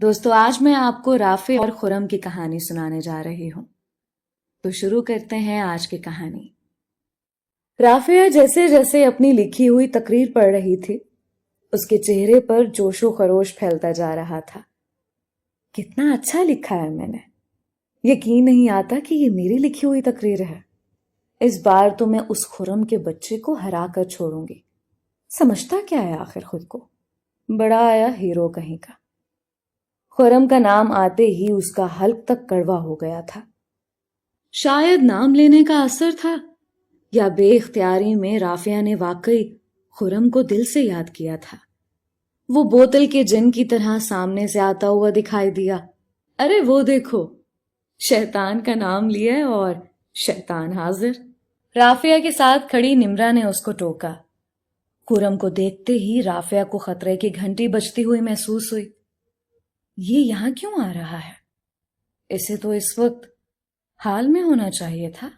دوستو آج میں آپ کو رافع اور خرم کی کہانی سنانے جا رہی ہوں۔ تو شروع کرتے ہیں آج کی کہانی۔ رافعہ جیسے جیسے اپنی لکھی ہوئی تقریر پڑھ رہی تھی، اس کے چہرے پر جوش و خروش پھیلتا جا رہا تھا۔ کتنا اچھا لکھا ہے میں نے، یقین نہیں آتا کہ یہ میری لکھی ہوئی تقریر ہے۔ اس بار تو میں اس خرم کے بچے کو ہرا کر چھوڑوں گی۔ سمجھتا کیا ہے آخر خود کو، بڑا آیا ہیرو کہیں کا۔ خرم کا نام آتے ہی اس کا حلق تک کڑوا ہو گیا تھا۔ شاید نام لینے کا اثر تھا، یا بے اختیاری میں رافعہ نے واقعی خرم کو دل سے یاد کیا تھا۔ وہ بوتل کے جن کی طرح سامنے سے آتا ہوا دکھائی دیا۔ ارے وہ دیکھو، شیطان کا نام لیا اور شیطان حاضر۔ رافعہ کے ساتھ کھڑی نمرا نے اس کو ٹوکا۔ خرم کو دیکھتے ہی رافعہ کو خطرے کی گھنٹی بجتی ہوئی محسوس ہوئی۔ یہ یہاں کیوں آ رہا ہے؟ اسے تو اس وقت حال میں ہونا چاہیے تھا،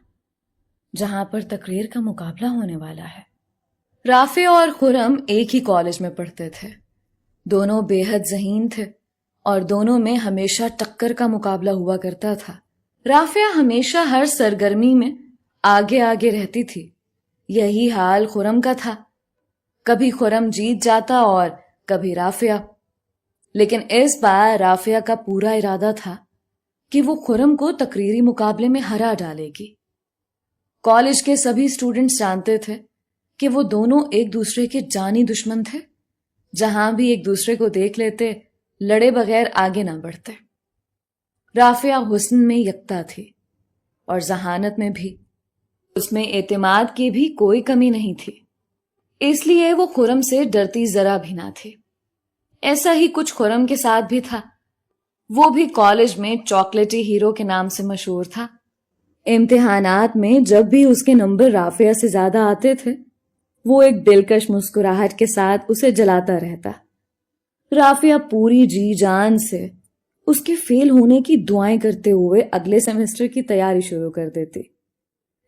جہاں پر تقریر کا مقابلہ ہونے والا ہے۔ رافع اور خرم ایک ہی کالج میں پڑھتے تھے۔ دونوں بے حد ذہین تھے اور دونوں میں ہمیشہ ٹکر کا مقابلہ ہوا کرتا تھا۔ رافعہ ہمیشہ ہر سرگرمی میں آگے آگے رہتی تھی۔ یہی حال خرم کا تھا۔ کبھی خرم جیت جاتا اور کبھی رافعہ، لیکن اس بار رافعہ کا پورا ارادہ تھا کہ وہ خرم کو تقریری مقابلے میں ہرا ڈالے گی۔ کالج کے سبھی اسٹوڈنٹس جانتے تھے کہ وہ دونوں ایک دوسرے کے جانی دشمن تھے۔ جہاں بھی ایک دوسرے کو دیکھ لیتے، لڑے بغیر آگے نہ بڑھتے۔ رافعہ حسن میں یکتا تھی اور ذہانت میں بھی۔ اس میں اعتماد کی بھی کوئی کمی نہیں تھی، اس لیے وہ خرم سے ڈرتی ذرا بھی نہ تھی۔ ایسا ہی کچھ خرم کے ساتھ بھی تھا۔ وہ بھی کالج میں چاکلیٹی ہیرو کے نام سے مشہور تھا۔ امتحانات میں جب بھی اس کے نمبر رافعہ سے زیادہ آتے تھے، وہ ایک دلکش مسکراہٹ کے ساتھ اسے جلاتا رہتا۔ رافعہ پوری جی جان سے اس کے فیل ہونے کی دعائیں کرتے ہوئے اگلے سیمسٹر کی تیاری شروع کر دیتی۔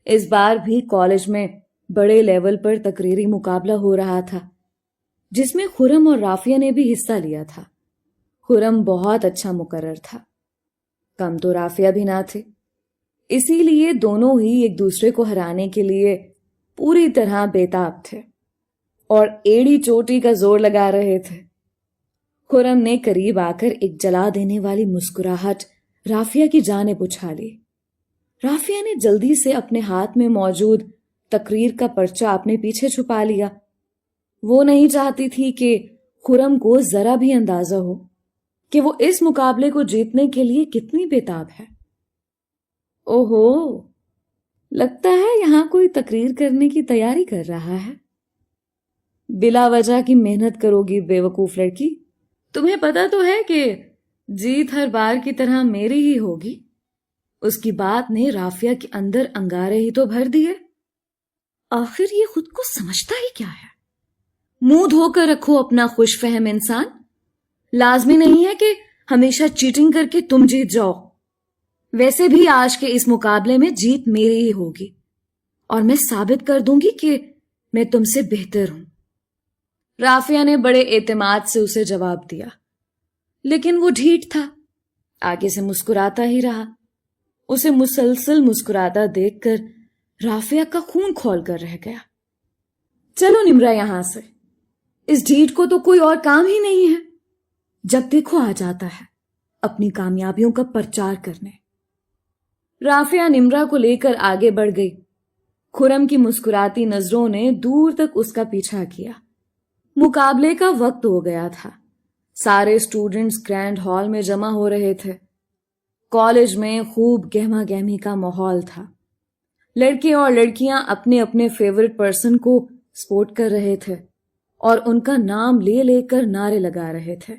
اس بار بھی کالج میں بڑے لیول پر تقریری مقابلہ ہو رہا تھا، جس میں خرم اور رافعہ نے بھی حصہ لیا تھا۔ خرم بہت اچھا مقرر تھا، کم تو رافعہ بھی نہ تھے، اسی لیے دونوں ہی ایک دوسرے کو ہرانے کے لیے پوری طرح بےتاب تھے اور ایڑی چوٹی کا زور لگا رہے تھے۔ خرم نے قریب آ کر ایک جلا دینے والی مسکراہٹ رافعہ کی جانب اچھالی۔ رافعہ نے جلدی سے اپنے ہاتھ میں موجود تقریر کا پرچہ اپنے پیچھے چھپا لیا۔ وہ نہیں چاہتی تھی کہ خرم کو ذرا بھی اندازہ ہو کہ وہ اس مقابلے کو جیتنے کے لیے کتنی بےتاب ہے۔ اوہو، لگتا ہے یہاں کوئی تقریر کرنے کی تیاری کر رہا ہے۔ بلا وجہ کی محنت کرو گی بے وقوف لڑکی، تمہیں پتا تو ہے کہ جیت ہر بار کی طرح میری ہی ہوگی۔ اس کی بات نے رافعہ کے اندر انگارے ہی تو بھر دیے۔ آخر یہ خود کو سمجھتا ہی کیا ہے؟ منہ دھو کر رکھو اپنا خوش فہم انسان۔ لازمی نہیں ہے کہ ہمیشہ چیٹنگ کر کے تم جیت جاؤ۔ ویسے بھی آج کے اس مقابلے میں جیت میری ہی ہوگی اور میں ثابت کر دوں گی کہ میں تم سے بہتر ہوں۔ رافعہ نے بڑے اعتماد سے اسے جواب دیا، لیکن وہ ڈھیٹ تھا، آگے سے مسکراتا ہی رہا۔ اسے مسلسل مسکراتا دیکھ کر رافعہ کا خون کھول کر رہ گیا۔ چلو نمرا یہاں سے، اس ڈھیٹ کو تو کوئی اور کام ہی نہیں ہے، جب دیکھو آ جاتا ہے اپنی کامیابیوں کا پرچار کرنے۔ رافعہ نمرا کو لے کر آگے بڑھ گئی۔ خرم کی مسکراتی نظروں نے دور تک اس کا پیچھا کیا۔ مقابلے کا وقت ہو گیا تھا۔ سارے اسٹوڈنٹس گرینڈ ہال میں جمع ہو رہے تھے۔ کالج میں خوب گہما گہمی کا ماحول تھا۔ لڑکے اور لڑکیاں اپنے اپنے فیورٹ پرسن کو سپورٹ کر رہے تھے اور ان کا نام لے لے کر نعرے لگا رہے تھے۔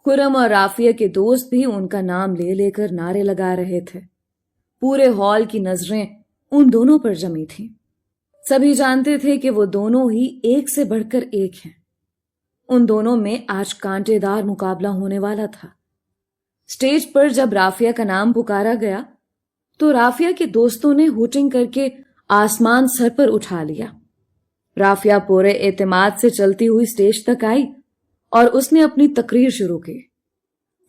خرم اور رافعہ کے دوست بھی ان کا نام لے لے کر نعرے لگا رہے تھے۔ پورے ہال کی نظریں ان دونوں پر جمی تھیں۔ سبھی جانتے تھے کہ وہ دونوں ہی ایک سے بڑھ کر ایک ہیں۔ ان دونوں میں آج کانٹے دار مقابلہ ہونے والا تھا۔ اسٹیج پر جب رافعہ کا نام پکارا گیا تو رافعہ کے دوستوں نے ہوٹنگ کر کے آسمان سر پر اٹھا لیا۔ رافعہ پورے اعتماد سے چلتی ہوئی اسٹیج تک آئی اور اس نے اپنی تقریر شروع کی۔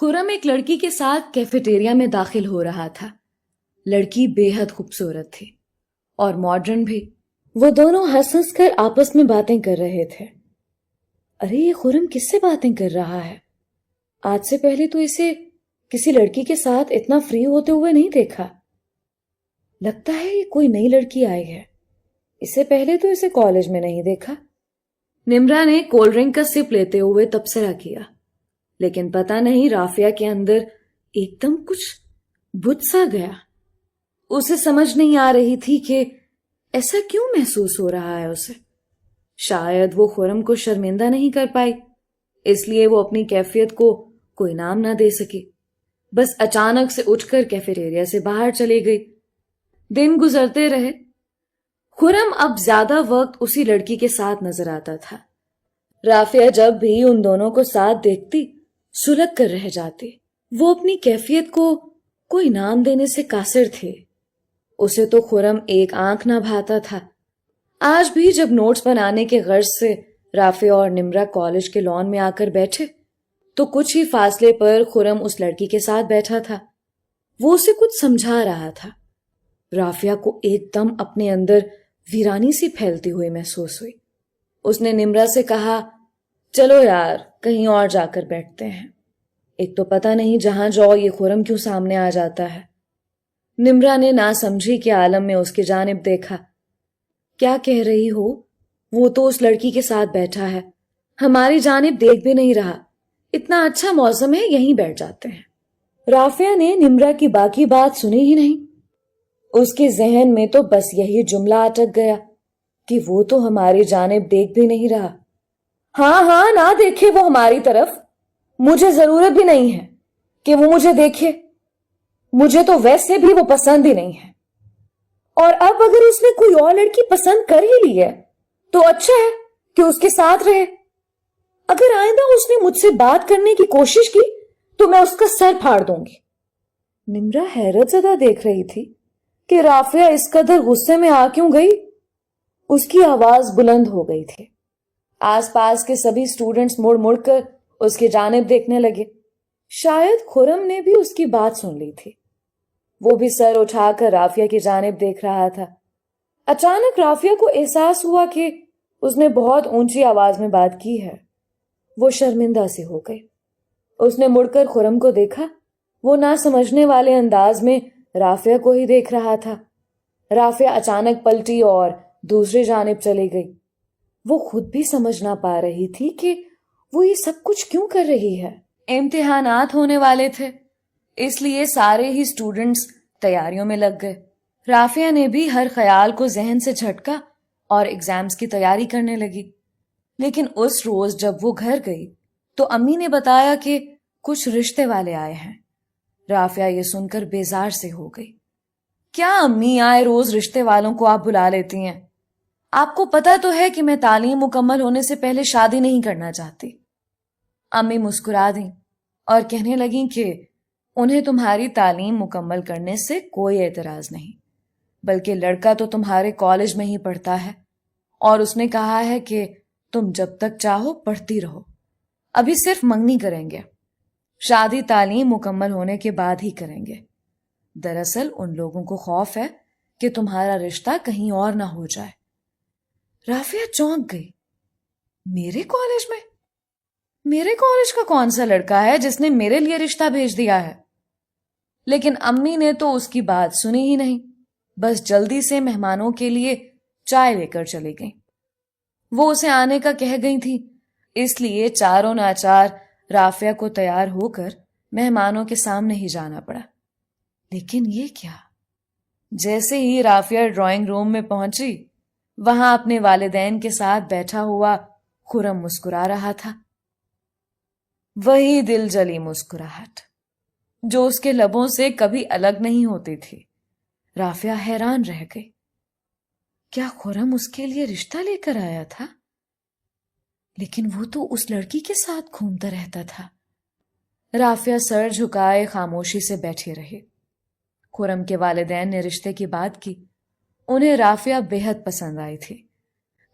خرم ایک لڑکی کے ساتھ کیفیٹیریا میں داخل ہو رہا تھا۔ لڑکی بے حد خوبصورت تھی اور ماڈرن بھی۔ وہ دونوں ہنس ہنس کر آپس میں باتیں کر رہے تھے۔ ارے یہ خرم کس سے باتیں کر رہا ہے؟ آج سے پہلے تو اسے کسی لڑکی کے ساتھ اتنا فری ہوتے ہوئے نہیں دیکھا۔ لگتا ہے یہ کوئی نئی لڑکی آئی ہے، اس سے پہلے تو اسے کالج میں نہیں دیکھا۔ نمرا نے کولڈ ڈرنک کا سپ لیتے ہوئے تبصرہ کیا، لیکن پتہ نہیں رافیہ کے اندر ایک دم کچھ بھت سا گیا۔ اسے سمجھ نہیں آ رہی تھی کہ ایسا کیوں محسوس ہو رہا ہے اسے۔ شاید وہ خرم کو شرمندہ نہیں کر پائی، اس لیے وہ اپنی کیفیت کو کوئی نام نہ دے سکی۔ بس اچانک سے اٹھ کر کیفیٹیریا سے باہر چلی گئی۔ دن گزرتے رہے۔ خرم اب زیادہ وقت اسی لڑکی کے ساتھ نظر آتا تھا۔ رافیہ جب بھی ان دونوں کو ساتھ دیکھتی سلگ کر رہ جاتی۔ وہ اپنی کیفیت کو کوئی نام دینے سے قاصر تھے۔ اسے تو خرم ایک آنکھ نہ بھاتا تھا۔ آج بھی جب نوٹس بنانے کے غرض سے رافیہ اور نمرا کالج کے لان میں آ کر بیٹھے تو کچھ ہی فاصلے پر خرم اس لڑکی کے ساتھ بیٹھا تھا۔ وہ اسے کچھ سمجھا رہا تھا۔ رافیہ کو ایک دم اپنے اندر ویرانی سی پھیلتی ہوئی محسوس ہوئی۔ اس نے نمرا سے کہا، چلو یار کہیں اور جا کر بیٹھتے ہیں، ایک تو پتہ نہیں جہاں جاؤ یہ خرم کیوں سامنے آ جاتا ہے۔ نمرا نے ناسمجھی کے عالم میں اس کی جانب دیکھا۔ کیا کہہ رہی ہو؟ وہ تو اس لڑکی کے ساتھ بیٹھا ہے، ہماری جانب دیکھ بھی نہیں رہا۔ اتنا اچھا موسم ہے، یہیں بیٹھ جاتے ہیں۔ رافیہ نے نمرا کی باقی بات سنی ہی نہیں۔ اس کے ذہن میں تو بس یہی جملہ اٹک گیا کہ وہ تو ہماری جانب دیکھ بھی نہیں رہا۔ ہاں ہاں نہ دیکھے وہ ہماری طرف، مجھے ضرورت بھی نہیں ہے کہ وہ مجھے دیکھے، مجھے تو ویسے بھی وہ پسند ہی نہیں ہے۔ اور اب اگر اس نے کوئی اور لڑکی پسند کر ہی لی ہے تو اچھا ہے کہ اس کے ساتھ رہے۔ اگر آئندہ اس نے مجھ سے بات کرنے کی کوشش کی تو میں اس کا سر پھاڑ دوں گی۔ نمرا حیرت زدہ دیکھ رہی تھی کہ رافیہ اس قدر غصے میں آ کیوں گئی۔ اس کی آواز بلند ہو گئی تھی۔ آس پاس کے سبھی اسٹوڈنٹس مڑ مڑ کر اس کی جانب دیکھنے لگے۔ شاید خرم نے بھی اس کی بات سن لی تھی۔ وہ بھی سر اٹھا کر رافیہ کی جانب دیکھ رہا تھا۔ اچانک رافیہ کو احساس ہوا کہ اس نے بہت اونچی آواز میں بات کی ہے۔ وہ شرمندہ سی ہو گئی۔ اس نے مڑ کر خرم کو دیکھا۔ وہ نہ سمجھنے والے انداز میں رافیہ کو ہی دیکھ رہا تھا۔ رافیہ اچانک پلٹی اور دوسری جانب چلی گئی۔ وہ خود بھی سمجھ نہ پا رہی تھی کہ وہ یہ سب کچھ کیوں کر رہی ہے۔ امتحانات ہونے والے تھے، اس لیے سارے ہی اسٹوڈنٹس تیاریوں میں لگ گئے۔ رافیہ نے بھی ہر خیال کو ذہن سے جھٹکا اور ایگزامز کی تیاری کرنے لگی۔ لیکن اس روز جب وہ گھر گئی تو امی نے بتایا کہ کچھ رشتے والے آئے ہیں۔ رافیہ یہ سن کر بیزار سے ہو گئی۔ کیا امی آئے روز رشتے والوں کو آپ بلا لیتی ہیں؟ آپ کو پتا تو ہے کہ میں تعلیم مکمل ہونے سے پہلے شادی نہیں کرنا چاہتی۔ امی مسکرا دیں اور کہنے لگیں کہ انہیں تمہاری تعلیم مکمل کرنے سے کوئی اعتراض نہیں، بلکہ لڑکا تو تمہارے کالج میں ہی پڑھتا ہے اور اس نے کہا ہے کہ تم جب تک چاہو پڑھتی رہو، ابھی صرف منگنی کریں گے، شادی تعلیم مکمل ہونے کے بعد ہی کریں گے۔ دراصل ان لوگوں کو خوف ہے کہ تمہارا رشتہ کہیں اور نہ ہو جائے۔ رافیہ چونک گئی۔ میرے کالج میں؟ میرے کالج کا کون سا لڑکا ہے جس نے میرے لیے رشتہ بھیج دیا ہے؟ لیکن امی نے تو اس کی بات سنی ہی نہیں، بس جلدی سے مہمانوں کے لیے چائے لے کر چلی گئیں۔ وہ اسے آنے کا کہہ گئی تھی، اس لیے چاروں ناچار رافیہ کو تیار ہو کر مہمانوں کے سامنے ہی جانا پڑا۔ لیکن یہ کیا؟ جیسے ہی رافیہ ڈرائنگ روم میں پہنچی، وہاں اپنے والدین کے ساتھ بیٹھا ہوا خرم مسکرا رہا تھا۔ وہی دل جلی مسکراہٹ جو اس کے لبوں سے کبھی الگ نہیں ہوتی تھی۔ رافیہ حیران رہ گئی۔ کیا خرم اس کے لیے رشتہ لے کر آیا تھا؟ لیکن وہ تو اس لڑکی کے ساتھ گھومتا رہتا تھا۔ رافیہ سر جھکائے خاموشی سے بیٹھی رہی۔ خرم کے والدین نے رشتے کی بات کی۔ انہیں رافیہ بے حد پسند آئی تھی۔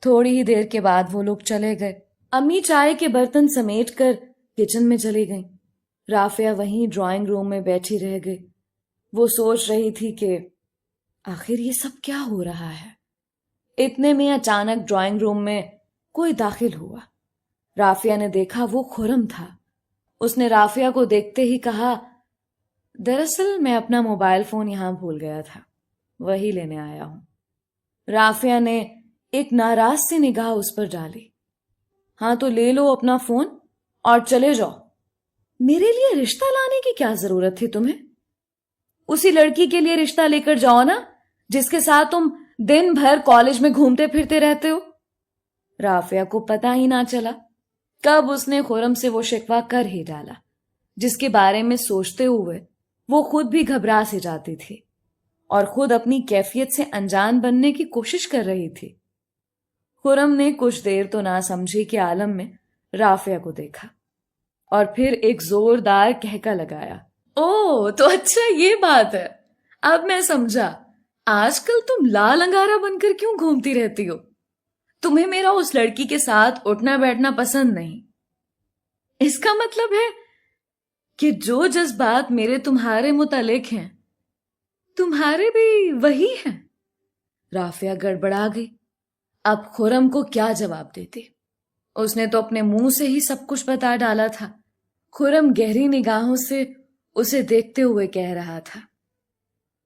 تھوڑی ہی دیر کے بعد وہ لوگ چلے گئے۔ امی چائے کے برتن سمیٹ کر کچن میں چلی گئیں۔ رافعہ وہیں ڈرائنگ روم میں بیٹھی رہ گئی۔ وہ سوچ رہی تھی کہ آخر یہ سب کیا ہو رہا ہے۔ اتنے میں اچانک ڈرائنگ روم میں کوئی داخل ہوا۔ رافعہ نے دیکھا وہ خرم تھا۔ اس نے رافعہ کو دیکھتے ہی کہا، دراصل میں اپنا موبائل فون یہاں بھول گیا تھا، وہی لینے آیا ہوں۔ رافعہ نے ایک ناراض سی نگاہ اس پر ڈالی۔ ہاں تو لے لو اپنا فون اور چلے جاؤ۔ میرے لیے رشتہ لانے کی کیا ضرورت تھی تمہیں؟ اسی لڑکی کے لیے رشتہ لے کر جاؤ نا جس کے ساتھ تم دن بھر کالج میں گھومتے پھرتے رہتے ہو۔ رافعہ کو پتہ ہی نہ چلا کب اس نے خرم سے وہ شکوہ کر ہی ڈالا، جس کے بارے میں سوچتے ہوئے وہ خود بھی گھبرا سی جاتی تھی اور خود اپنی کیفیت سے انجان بننے کی کوشش کر رہی تھی۔ خرم نے کچھ دیر تو نہ سمجھی کے عالم میں رافعہ کو دیکھا اور پھر ایک زوردار کہکا لگایا۔ اوہ تو اچھا یہ بات ہے، اب میں سمجھا آج کل تم لال انگارہ بن کر کیوں گھومتی رہتی ہو۔ تمہیں میرا اس لڑکی کے ساتھ اٹھنا بیٹھنا پسند نہیں۔ اس کا مطلب ہے کہ جو جذبات میرے تمہارے متعلق ہیں تمہارے بھی وہی ہیں۔ رافعہ گڑبڑا گئی۔ اب خرم کو کیا جواب دیتی؟ اس نے تو اپنے منہ سے ہی سب کچھ بتا ڈالا تھا۔ خرم گہری نگاہوں سے اسے دیکھتے ہوئے کہہ رہا تھا،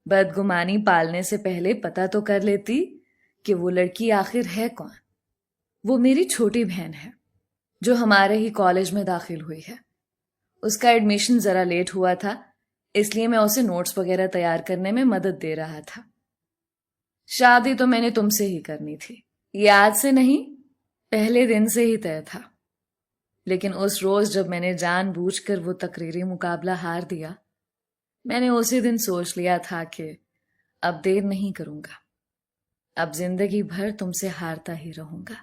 بدگمانی پالنے سے پہلے پتہ تو کر لیتی کہ وہ لڑکی آخر ہے کون۔ وہ میری چھوٹی بہن ہے جو ہمارے ہی کالج میں داخل ہوئی ہے۔ اس کا ایڈمیشن ذرا لیٹ ہوا تھا، اس لیے میں اسے نوٹس وغیرہ تیار کرنے میں مدد دے رہا تھا۔ شادی تو میں نے تم سے ہی کرنی تھی، یہ آج سے نہیں پہلے دن سے ہی طے تھا، لیکن اس روز جب میں نے جان بوجھ کر وہ تقریری مقابلہ ہار دیا، میں نے اسی دن سوچ لیا تھا کہ اب دیر نہیں کروں گا، اب زندگی بھر تم سے ہارتا ہی رہوں گا،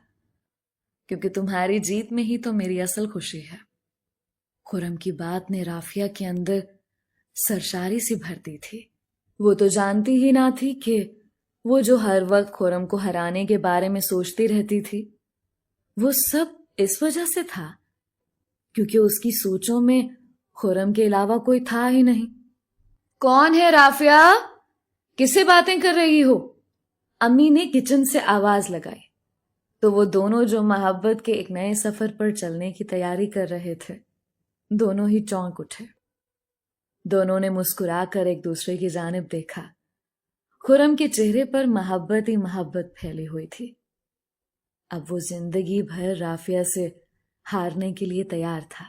کیونکہ تمہاری جیت میں ہی تو میری اصل خوشی ہے۔ خرم کی بات نے رافعہ کے اندر سرشاری سی بھر دی تھی۔ وہ تو جانتی ہی نہ تھی کہ وہ جو ہر وقت خرم کو ہرانے کے بارے میں سوچتی رہتی تھی وہ سب اس وجہ سے تھا کیونکہ اس کی سوچوں میں خرم کے علاوہ کوئی تھا ہی نہیں۔ کون ہے رافعہ؟ کس سے باتیں کر رہی ہو؟ امی نے کچن سے آواز لگائی تو وہ دونوں جو محبت کے ایک نئے سفر پر چلنے کی تیاری کر رہے تھے دونوں ہی چونک اٹھے۔ دونوں نے مسکرا کر ایک دوسرے کی جانب دیکھا۔ خرم کے چہرے پر محبت ہی محبت پھیلی ہوئی تھی۔ اب وہ زندگی بھر رافعہ سے ہارنے کے لیے تیار تھا۔